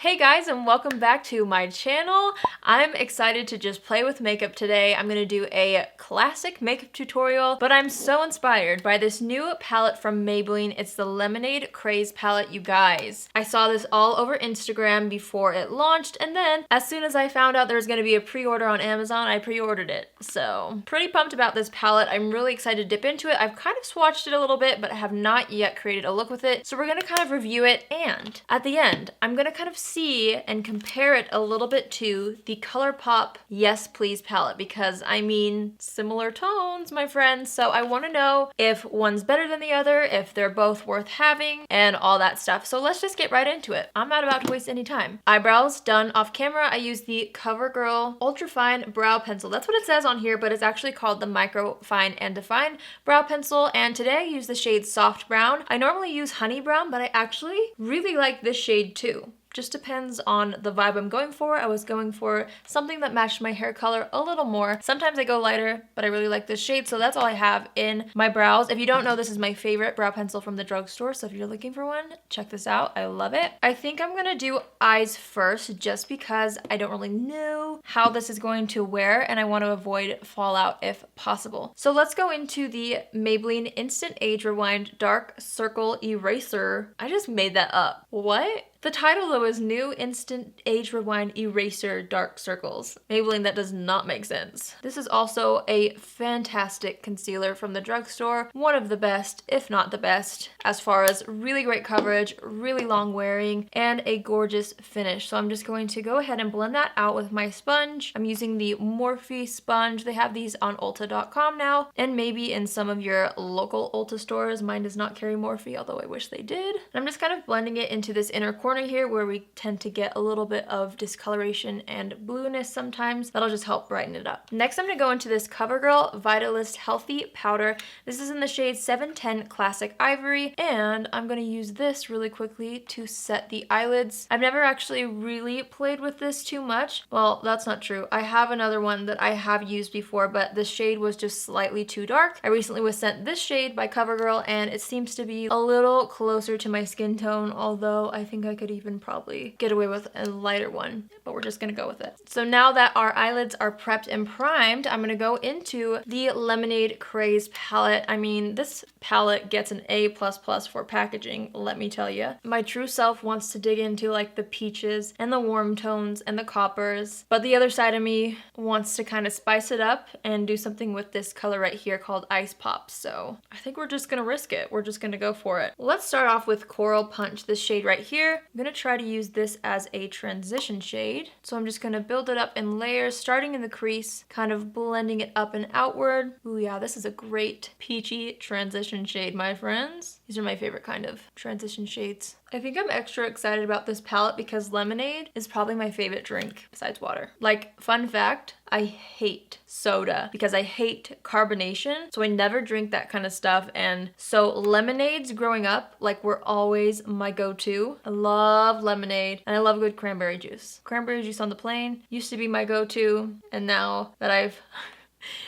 Hey guys, and welcome back to my channel. I'm excited to just play with makeup today. I'm gonna do a classic makeup tutorial, but I'm so inspired by this new palette from Maybelline. It's the Lemonade Craze palette, you guys. I saw this all over Instagram before it launched, and then as soon as I found out there was gonna be a pre-order on Amazon, I pre-ordered it. So, pretty pumped about this palette. I'm really excited to dip into it. I've kind of swatched it a little bit, but I have not yet created a look with it. So we're gonna kind of review it, and at the end, I'm gonna kind of see and compare it a little bit to the ColourPop Yes Please palette, because I mean, similar tones, my friends. So I want to know if one's better than the other, if they're both worth having, and all that stuff. So let's just get right into it. I'm not about to waste any time. Eyebrows done off camera. I use the Covergirl Ultra Fine Brow Pencil. That's what it says on here, but it's actually called the Micro Fine and Define Brow Pencil. And today I use the shade Soft Brown. I normally use Honey Brown, but I actually really like this shade too. Just depends on the vibe I'm going for. I was going for something that matched my hair color a little more. Sometimes I go lighter, but I really like this shade, so that's all I have in my brows. If you don't know, this is my favorite brow pencil from the drugstore, so if you're looking for one, check this out. I love it. I think I'm gonna do eyes first, just because I don't really know how this is going to wear, and I want to avoid fallout if possible. So let's go into the Maybelline Instant Age Rewind Dark Circle Eraser. I just made that up. What? The title though is New Instant Age Rewind Eraser Dark Circles. Maybelline, that does not make sense. This is also a fantastic concealer from the drugstore. One of the best, if not the best, as far as really great coverage, really long wearing, and a gorgeous finish. So I'm just going to go ahead and blend that out with my sponge. I'm using the Morphe sponge. They have these on Ulta.com now, and maybe in some of your local Ulta stores. Mine does not carry Morphe, although I wish they did. And I'm just kind of blending it into this inner corner here where we tend to get a little bit of discoloration and blueness sometimes. That'll just help brighten it up. Next, I'm gonna go into this CoverGirl Vitalist Healthy Powder. This is in the shade 710 Classic Ivory, and I'm gonna use this really quickly to set the eyelids. I've never actually really played with this too much. Well, that's not true. I have another one that I have used before, but the shade was just slightly too dark. I recently was sent this shade by CoverGirl, and it seems to be a little closer to my skin tone, although I think I could even probably get away with a lighter one, but we're just gonna go with it. So now that our eyelids are prepped and primed, I'm gonna go into the Lemonade Craze palette. I mean, this palette gets an A++ for packaging, let me tell you. My true self wants to dig into like the peaches and the warm tones and the coppers, but the other side of me wants to kind of spice it up and do something with this color right here called Ice Pop. So I think we're just gonna risk it. We're just gonna go for it. Let's start off with Coral Punch, this shade right here. I'm gonna try to use this as a transition shade. So I'm just gonna build it up in layers, starting in the crease, kind of blending it up and outward. Ooh yeah, this is a great peachy transition shade, my friends. These are my favorite kind of transition shades. I think I'm extra excited about this palette because lemonade is probably my favorite drink besides water. Like, fun fact, I hate soda because I hate carbonation, so I never drink that kind of stuff. And so lemonades growing up, like, were always my go-to. I love lemonade, and I love good cranberry juice. Cranberry juice on the plane used to be my go-to, and now that I've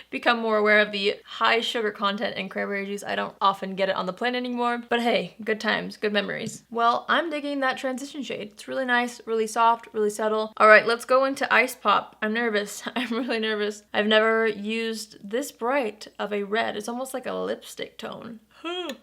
become more aware of the high sugar content in cranberry juice, I don't often get it on the plane anymore. But hey, good times, good memories. Well, I'm digging that transition shade. It's really nice, really soft, really subtle. All right, let's go into Ice Pop. I'm nervous. I'm really nervous. I've never used this bright of a red. It's almost like a lipstick tone.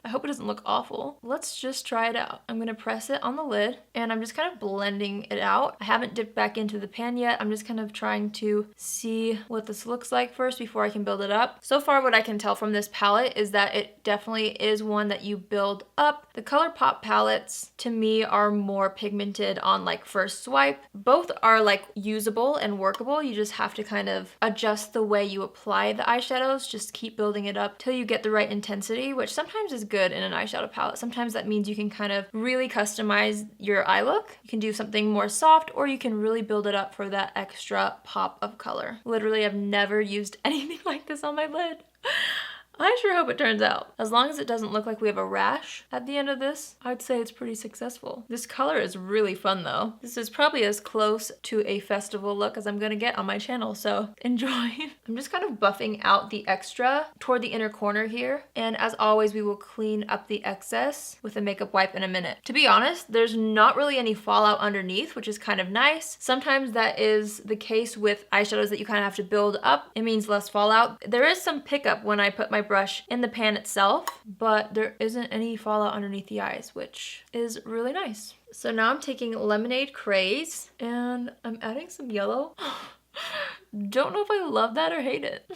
I hope it doesn't look awful. Let's just try it out. I'm gonna press it on the lid, and I'm just kind of blending it out. I haven't dipped back into the pan yet. I'm just kind of trying to see what this looks like first before I can build it up. So far, what I can tell from this palette is that it definitely is one that you build up. The ColourPop palettes, to me, are more pigmented on like first swipe. Both are like usable and workable. You just have to kind of adjust the way you apply the eyeshadows. Just keep building it up till you get the right intensity, which sometimes is good in an eyeshadow palette. Sometimes that means you can kind of really customize your eye look. You can do something more soft, or you can really build it up for that extra pop of color. Literally, I've never used anything like this on my lid. I sure hope it turns out. As long as it doesn't look like we have a rash at the end of this, I'd say it's pretty successful. This color is really fun though. This is probably as close to a festival look as I'm gonna get on my channel, so enjoy. I'm just kind of buffing out the extra toward the inner corner here, and as always, we will clean up the excess with a makeup wipe in a minute. To be honest, there's not really any fallout underneath, which is kind of nice. Sometimes that is the case with eyeshadows that you kind of have to build up. It means less fallout. There is some pickup when I put my brush in the pan itself, but there isn't any fallout underneath the eyes, which is really nice. So now I'm taking Lemonade Craze and I'm adding some yellow. Don't know if I love that or hate it.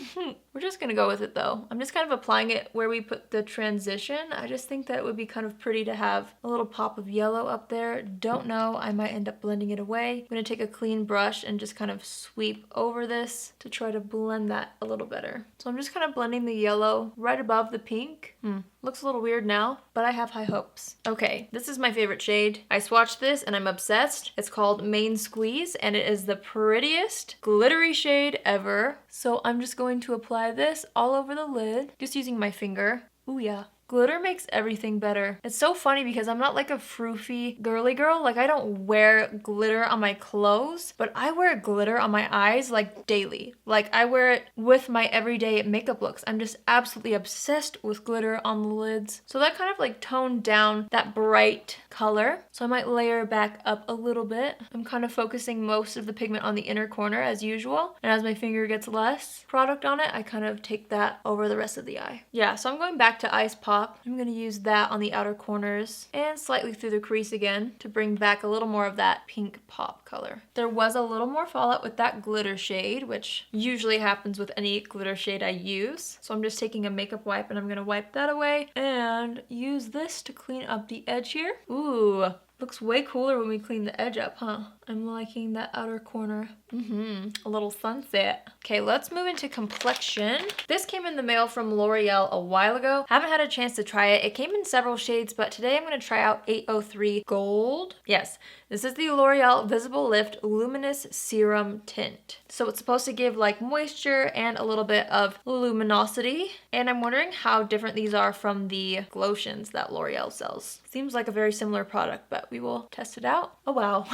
We're just gonna go with it though. I'm just kind of applying it where we put the transition. I just think that it would be kind of pretty to have a little pop of yellow up there. Don't know, I might end up blending it away. I'm gonna take a clean brush and just kind of sweep over this to try to blend that a little better. So I'm just kind of blending the yellow right above the pink. Looks a little weird now, but I have high hopes. Okay, this is my favorite shade. I swatched this and I'm obsessed. It's called Main Squeeze and it is the prettiest glittery shade ever. So I'm just going to apply this all over the lid, just using my finger. Ooh yeah. Glitter makes everything better. It's so funny because I'm not like a froofy girly girl. Like I don't wear glitter on my clothes, but I wear glitter on my eyes like daily. Like I wear it with my everyday makeup looks. I'm just absolutely obsessed with glitter on the lids. So that kind of like toned down that bright color. So I might layer back up a little bit. I'm kind of focusing most of the pigment on the inner corner as usual. And as my finger gets less product on it, I kind of take that over the rest of the eye. Yeah, so I'm going back to Ice Pop. I'm going to use that on the outer corners and slightly through the crease again to bring back a little more of that pink pop color. There was a little more fallout with that glitter shade, which usually happens with any glitter shade I use. So I'm just taking a makeup wipe and I'm going to wipe that away and use this to clean up the edge here. Ooh. Looks way cooler when we clean the edge up, huh? I'm liking that outer corner. A little sunset. Okay, let's move into Complexion. This came in the mail from Loreal a while ago. Haven't had a chance to try it. It came in several shades, but today I'm gonna try out 803 Gold. Yes, this is the L'Oreal Visible Lift Luminous Serum Tint. So it's supposed to give like moisture and a little bit of luminosity. And I'm wondering how different these are from the Glotions that L'Oreal sells. Seems like a very similar product, but we will test it out. Oh wow.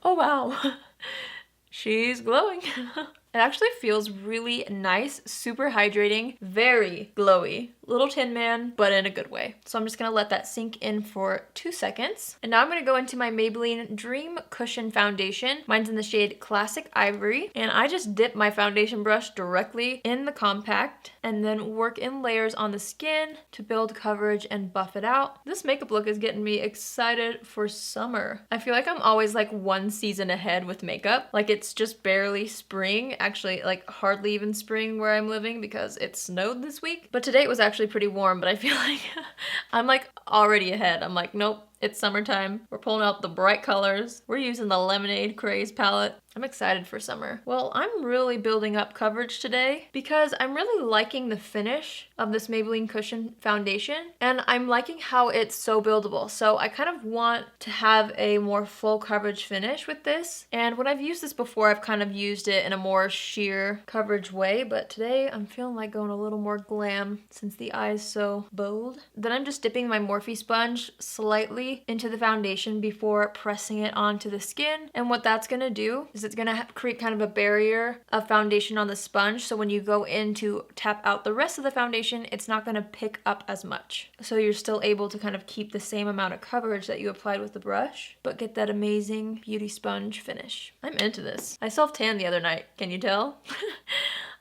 Oh wow. She's glowing. It actually feels really nice, super hydrating, very glowy. Little Tin Man, but in a good way. So I'm just gonna let that sink in for 2 seconds. And now I'm gonna go into my Maybelline Dream Cushion Foundation. Mine's in the shade Classic Ivory. And I just dip my foundation brush directly in the compact and then work in layers on the skin to build coverage and buff it out. This makeup look is getting me excited for summer. I feel like I'm always like one season ahead with makeup. Like it's just barely spring. Actually, like hardly even spring where I'm living because it snowed this week. But today it was actually pretty warm, but I feel like I'm like already ahead. I'm like, nope, it's summertime. We're pulling out the bright colors. We're using the Lemonade Craze palette. I'm excited for summer. Well, I'm really building up coverage today because I'm really liking the finish of this Maybelline Cushion Foundation and I'm liking how it's so buildable. So I kind of want to have a more full coverage finish with this. And when I've used this before, I've kind of used it in a more sheer coverage way, but today I'm feeling like going a little more glam since the eye is so bold. Then I'm just dipping my Morphe sponge slightly into the foundation before pressing it onto the skin. And what that's gonna do is it's gonna create kind of a barrier of foundation on the sponge, so when you go in to tap out the rest of the foundation, it's not gonna pick up as much. So you're still able to kind of keep the same amount of coverage that you applied with the brush, but get that amazing beauty sponge finish. I'm into this. I self-tanned the other night, can you tell?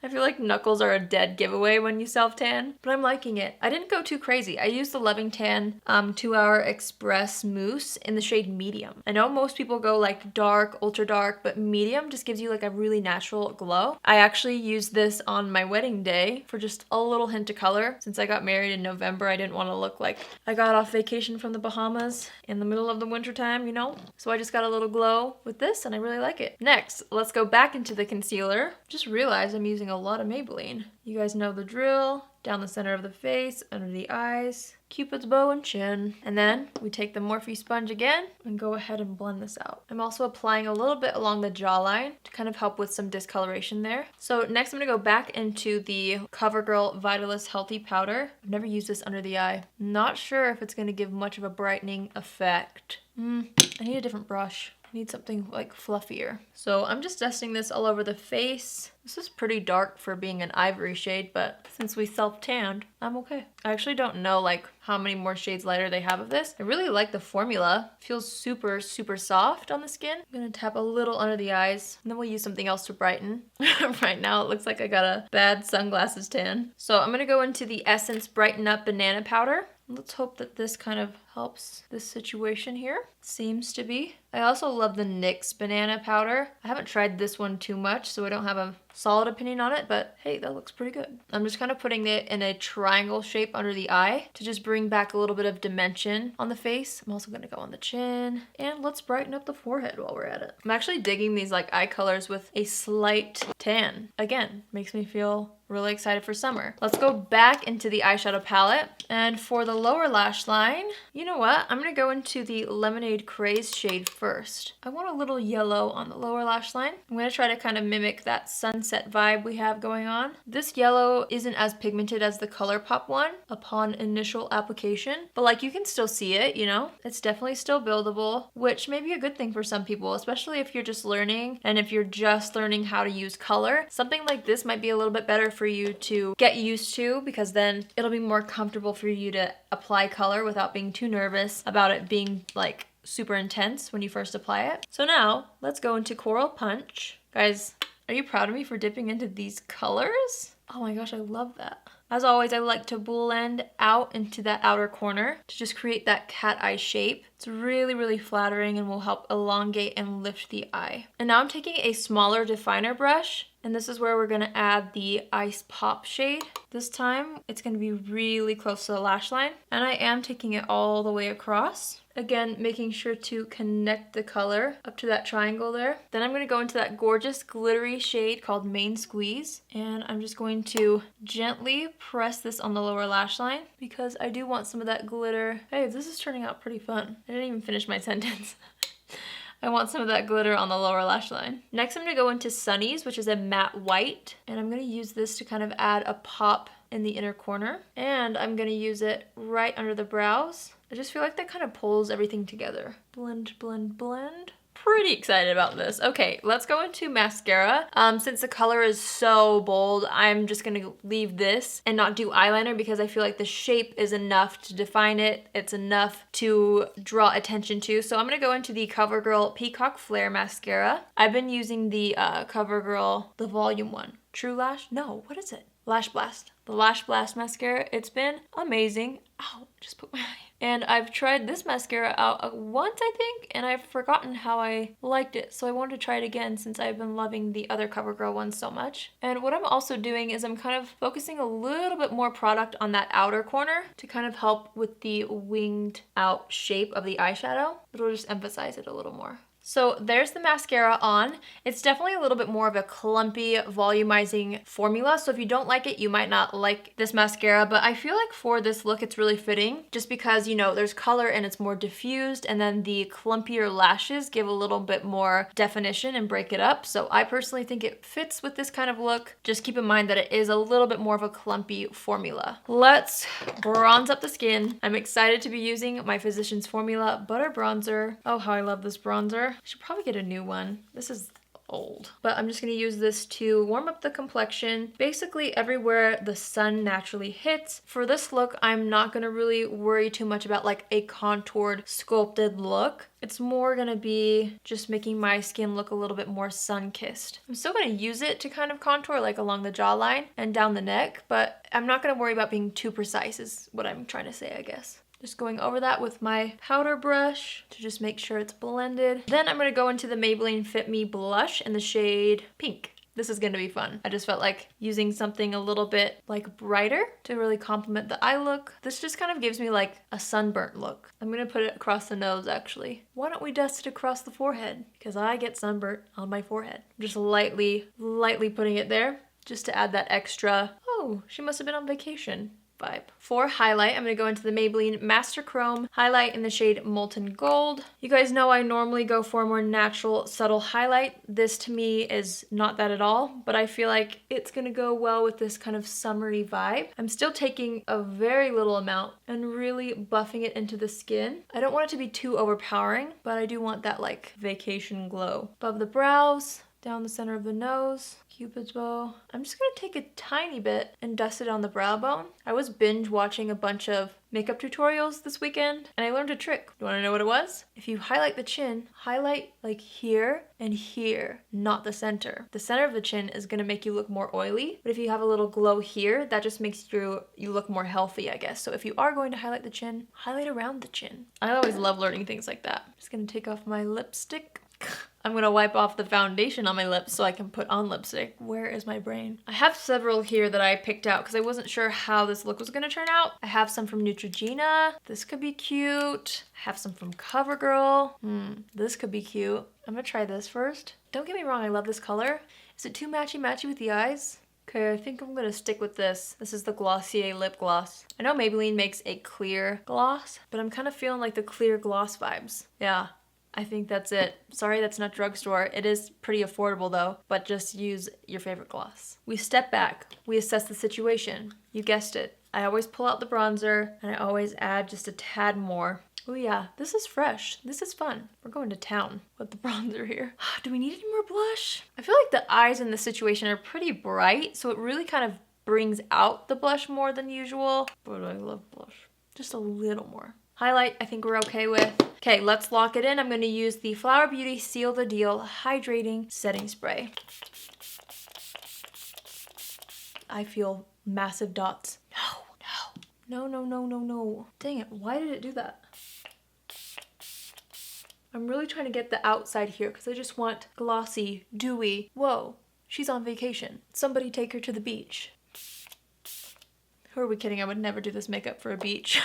I feel like knuckles are a dead giveaway when you self-tan, but I'm liking it. I didn't go too crazy. I used the Loving Tan 2-Hour Express Mousse in the shade Medium. I know most people go like dark, ultra dark, but medium just gives you like a really natural glow. I actually used this on my wedding day for just a little hint of color. Since I got married in November, I didn't want to look like I got off vacation from the Bahamas in the middle of the winter time, you know? So I just got a little glow with this and I really like it. Next, let's go back into the concealer. Just realized I'm using a lot of Maybelline. You guys know the drill. down the center of the face, under the eyes, Cupid's bow and chin. And then we take the Morphe sponge again and go ahead and blend this out. I'm also applying a little bit along the jawline to kind of help with some discoloration there. So next I'm gonna go back into the CoverGirl Vitalists Healthy Powder. I've never used this under the eye. Not sure if it's gonna give much of a brightening effect. I need a different brush. I need something like fluffier. So I'm just dusting this all over the face. This is pretty dark for being an ivory shade, but since we self-tanned, I'm okay. I actually don't know like how many more shades lighter they have of this. I really like the formula. It feels super, super soft on the skin. I'm gonna tap a little under the eyes, and then we'll use something else to brighten. Right now it looks like I got a bad sunglasses tan. So I'm gonna go into the Essence Brighten Up Banana Powder. Let's hope that this kind of helps this situation here. Seems to be. I also love the NYX Banana Powder. I haven't tried this one too much, so I don't have a solid opinion on it, but hey, that looks pretty good. I'm just kind of putting it in a triangle shape under the eye to just bring back a little bit of dimension on the face. I'm also gonna go on the chin, and let's brighten up the forehead while we're at it. I'm actually digging these like eye colors with a slight tan. Again, makes me feel really excited for summer. Let's go back into the eyeshadow palette, and for the lower lash line, you know what? I'm gonna go into the Lemonade Craze shade first. I want a little yellow on the lower lash line. I'm gonna try to kind of mimic that sunset vibe we have going on. This yellow isn't as pigmented as the ColourPop one upon initial application, but like you can still see it, you know? It's definitely still buildable, which may be a good thing for some people, especially if you're just learning, and if you're just learning how to use color. Something like this might be a little bit better for you to get used to, because then it'll be more comfortable for you to apply color without being too nervous about it being like super intense when you first apply it. So now let's go into Coral Punch. Guys, are you proud of me for dipping into these colors? Oh my gosh, I love that. As always, I like to blend out into that outer corner to just create that cat eye shape. It's really, really flattering and will help elongate and lift the eye. And now I'm taking a smaller definer brush, and this is where we're gonna add the Ice Pop shade. This time, it's gonna be really close to the lash line, and I am taking it all the way across. Again, making sure to connect the color up to that triangle there. Then I'm gonna go into that gorgeous glittery shade called Main Squeeze, and I'm just going to gently press this on the lower lash line because I do want some of that glitter. Hey, this is turning out pretty fun. I didn't even finish my sentence. I want some of that glitter on the lower lash line. Next, I'm gonna go into Sunny's, which is a matte white, and I'm gonna use this to kind of add a pop in the inner corner, and I'm gonna use it right under the brows. I just feel like that kind of pulls everything together. Blend, blend, blend. Pretty excited about this. Okay, let's go into mascara. Since the color is so bold, I'm just gonna leave this and not do eyeliner because I feel like the shape is enough to define it. It's enough to draw attention to. So I'm gonna go into the CoverGirl Peacock Flare Mascara. I've been using the CoverGirl, the volume one. True Lash? No, what is it? Lash Blast. The Lash Blast mascara. It's been amazing. Ow, just put my eye. And I've tried this mascara out once, I think, and I've forgotten how I liked it. So I wanted to try it again since I've been loving the other CoverGirl ones so much. And what I'm also doing is I'm kind of focusing a little bit more product on that outer corner to kind of help with the winged out shape of the eyeshadow. It'll just emphasize it a little more. So there's the mascara on. It's definitely a little bit more of a clumpy, volumizing formula. So if you don't like it, you might not like this mascara, but I feel like for this look, it's really fitting just because, you know, there's color and it's more diffused, and then the clumpier lashes give a little bit more definition and break it up. So I personally think it fits with this kind of look. Just keep in mind that it is a little bit more of a clumpy formula. Let's bronze up the skin. I'm excited to be using my Physicians Formula Butter Bronzer. Oh, how I love this bronzer. I should probably get a new one. This is old. But I'm just going to use this to warm up the complexion, basically everywhere the sun naturally hits. For this look, I'm not going to really worry too much about like a contoured, sculpted look. It's more going to be just making my skin look a little bit more sun-kissed. I'm still going to use it to kind of contour like along the jawline and down the neck, but I'm not going to worry about being too precise is what I'm trying to say, I guess. Just going over that with my powder brush to just make sure it's blended. Then I'm going to go into the Maybelline Fit Me Blush in the shade Pink. This is going to be fun. I just felt like using something a little bit like brighter to really complement the eye look. This just kind of gives me like a sunburnt look. I'm going to put it across the nose actually. Why don't we dust it across the forehead? Because I get sunburnt on my forehead. I'm just lightly putting it there just to add that extra, oh, Oh, she must have been on vacation vibe. For highlight, I'm going to go into the Maybelline Master Chrome highlight in the shade Molten Gold. You guys know I normally go for a more natural, subtle highlight. This to me is not that at all, but I feel like it's going to go well with this kind of summery vibe. I'm still taking a very little amount and really buffing it into the skin. I don't want it to be too overpowering, but I do want that like vacation glow. Above the brows, down the center of the nose, Cupid's bow. I'm just gonna take a tiny bit and dust it on the brow bone. I was binge watching a bunch of makeup tutorials this weekend and I learned a trick. You wanna know what it was? If you highlight the chin, highlight like here and here, not the center. The center of the chin is gonna make you look more oily, but if you have a little glow here, that just makes you look more healthy, I guess. So if you are going to highlight the chin, highlight around the chin. I always love learning things like that. I'm just gonna take off my lipstick. I'm gonna wipe off the foundation on my lips so I can put on lipstick. Where is my brain? I have several here that I picked out because I wasn't sure how this look was gonna turn out. I have some from Neutrogena. This could be cute. I have some from Covergirl. This could be cute. I'm gonna try this first. Don't get me wrong, I love this color. Is it too matchy-matchy with the eyes? Okay, I think I'm gonna stick with this. This is the Glossier lip gloss. I know Maybelline makes a clear gloss, but I'm kind of feeling like the clear gloss vibes. Yeah. I think that's it. Sorry, that's not drugstore. It is pretty affordable though, but just use your favorite gloss. We step back, we assess the situation. You guessed it. I always pull out the bronzer and I always add just a tad more. Oh yeah, this is fresh. This is fun. We're going to town with the bronzer here. Do we need any more blush? I feel like the eyes in this situation are pretty bright, so it really kind of brings out the blush more than usual. But I love blush. Just a little more. Highlight, I think we're okay with. Okay, let's lock it in. I'm gonna use the Flower Beauty Seal the Deal Hydrating Setting Spray. I feel massive dots. No. Dang it, why did it do that? I'm really trying to get the outside here because I just want glossy, dewy. Whoa, she's on vacation. Somebody take her to the beach. Who are we kidding? I would never do this makeup for a beach.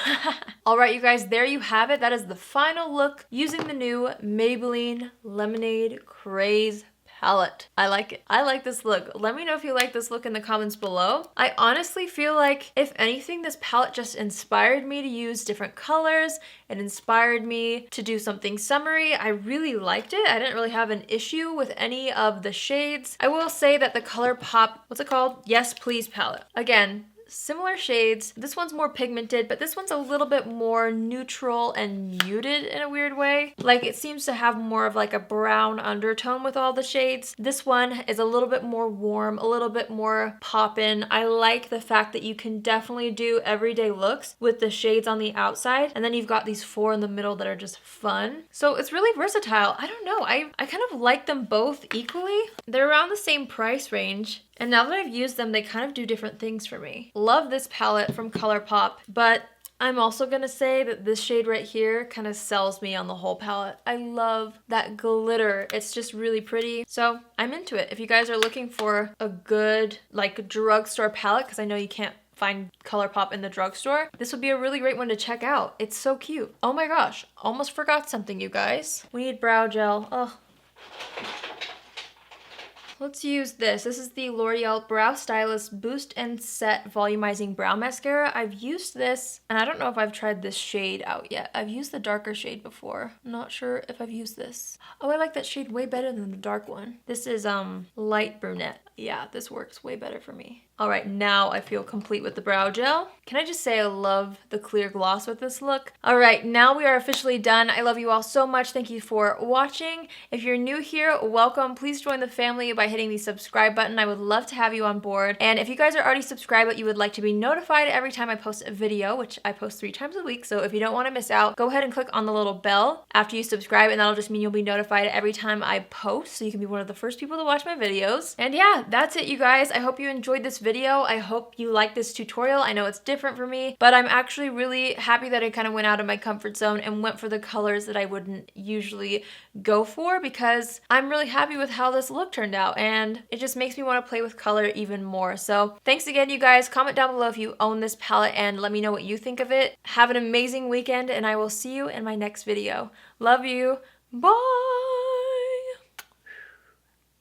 All right, you guys, there you have it. That is the final look using the new Maybelline Lemonade Craze palette. I like it. I like this look. Let me know if you like this look in the comments below. I honestly feel like, if anything, this palette just inspired me to use different colors. It inspired me to do something summery. I really liked it. I didn't really have an issue with any of the shades. I will say that the ColourPop, what's it called? Yes Please palette. Again, similar shades. This one's more pigmented, but this one's a little bit more neutral and muted in a weird way. Like, it seems to have more of like a brown undertone with all the shades. This one is a little bit more warm, a little bit more poppin'. I like the fact that you can definitely do everyday looks with the shades on the outside, and then you've got these four in the middle that are just fun. So it's really versatile. I don't know. I kind of like them both equally. They're around the same price range. And now that I've used them, they kind of do different things for me. Love this palette from ColourPop, but I'm also gonna say that this shade right here kind of sells me on the whole palette. I love that glitter. It's just really pretty. So I'm into it. If you guys are looking for a good like drugstore palette, because I know you can't find ColourPop in the drugstore, this would be a really great one to check out. It's so cute. Oh my gosh, almost forgot something, you guys. We need brow gel. Oh. Let's use this. This is the L'Oreal Brow Stylist Boost and Set Volumizing Brow Mascara. I've used this, and I don't know if I've tried this shade out yet. I've used the darker shade before. I'm not sure if I've used this. Oh, I like that shade way better than the dark one. This is light brunette. Yeah, this works way better for me. All right, now I feel complete with the brow gel. Can I just say I love the clear gloss with this look? All right, now we are officially done. I love you all so much. Thank you for watching. If you're new here, welcome. Please join the family by hitting the subscribe button. I would love to have you on board. And if you guys are already subscribed but you would like to be notified every time I post a video, which I post 3 times a week, so if you don't want to miss out, go ahead and click on the little bell after you subscribe, and that'll just mean you'll be notified every time I post, so you can be one of the first people to watch my videos. And yeah, that's it, you guys. I hope you enjoyed this video. I hope you like this tutorial. I know it's different for me, but I'm actually really happy that I kind of went out of my comfort zone and went for the colors that I wouldn't usually go for, because I'm really happy with how this look turned out, and it just makes me want to play with color even more. So thanks again, you guys. Comment down below if you own this palette and let me know what you think of it. Have an amazing weekend, and I will see you in my next video. Love you. Bye!